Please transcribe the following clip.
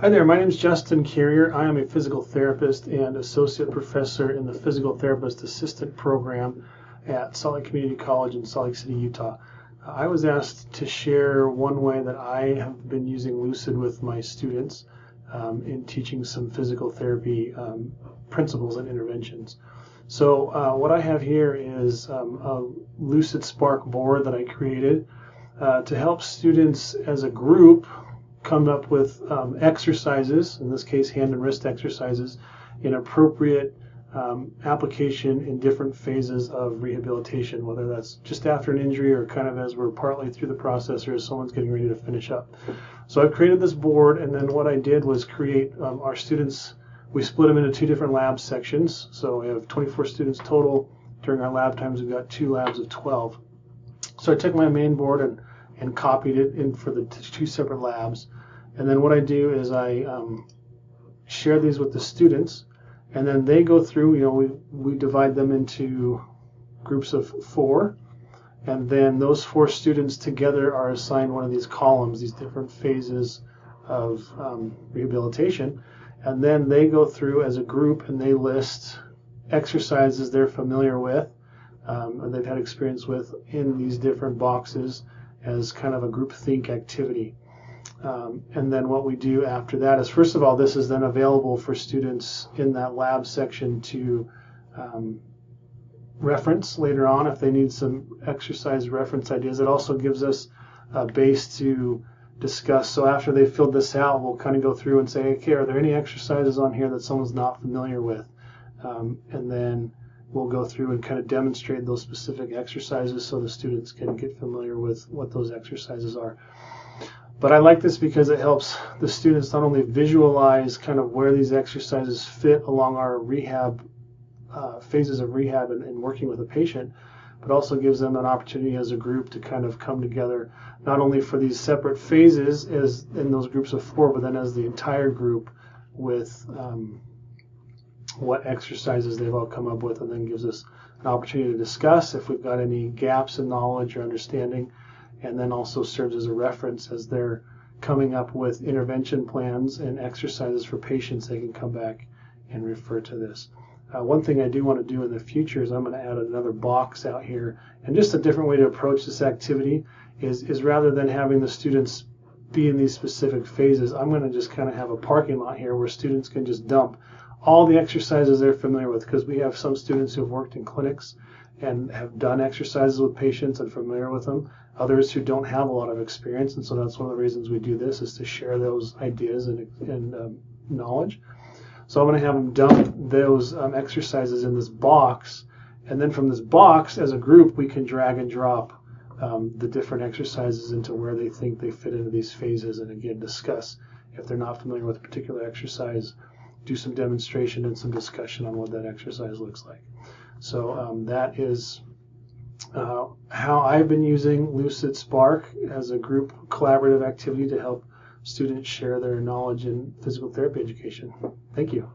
Hi there, my name is Justin Carrier. I am a physical therapist and associate professor in the Physical Therapist Assistant Program at Salt Lake Community College in Salt Lake City, Utah. I was asked to share one way that I have been using Lucid with my students in teaching some physical therapy principles and interventions. So what I have here is a Lucid Spark board that I created to help students as a group come up with exercises, in this case hand and wrist exercises, in appropriate application in different phases of rehabilitation, whether that's just after an injury or kind of as we're partly through the process or as someone's getting ready to finish up. So I've created this board, and then what I did was create our students. We split them into two different lab sections. So we have 24 students total. During our lab times, we've got two labs of 12. So I took my main board and copied it in for the two separate labs. And then what I do is I share these with the students, and then they go through, we divide them into groups of 4, and then those 4 students together are assigned one of these columns, these different phases of rehabilitation, and then they go through as a group and they list exercises they're familiar with or they've had experience with in these different boxes as kind of a group think activity. And then what we do after that is, first of all, this is then available for students in that lab section to reference later on if they need some exercise reference ideas. It also gives us a base to discuss. So after they've filled this out, we'll kind of go through and say, okay, are there any exercises on here that someone's not familiar with? And then we'll go through and kind of demonstrate those specific exercises so the students can get familiar with what those exercises are. But I like this because it helps the students not only visualize kind of where these exercises fit along our rehab phases of rehab and working with a patient, but also gives them an opportunity as a group to kind of come together, not only for these separate phases as in those groups of 4, but then as the entire group with what exercises they've all come up with, and then gives us an opportunity to discuss if we've got any gaps in knowledge or understanding, and then also serves as a reference as they're coming up with intervention plans and exercises for patients. They can come back and refer to this. One thing I do want to do in the future is I'm going to add another box out here, and just a different way to approach this activity is rather than having the students be in these specific phases, I'm going to just kind of have a parking lot here where students can just dump all the exercises they're familiar with, because we have some students who have worked in clinics and have done exercises with patients and familiar with them, others who don't have a lot of experience, and so that's one of the reasons we do this, is to share those ideas and knowledge. So I'm going to have them dump those exercises in this box, and then from this box, as a group, we can drag and drop the different exercises into where they think they fit into these phases, and again, discuss if they're not familiar with a particular exercise, do some demonstration and some discussion on what that exercise looks like. So that is how I've been using Lucid Spark as a group collaborative activity to help students share their knowledge in physical therapy education. Thank you.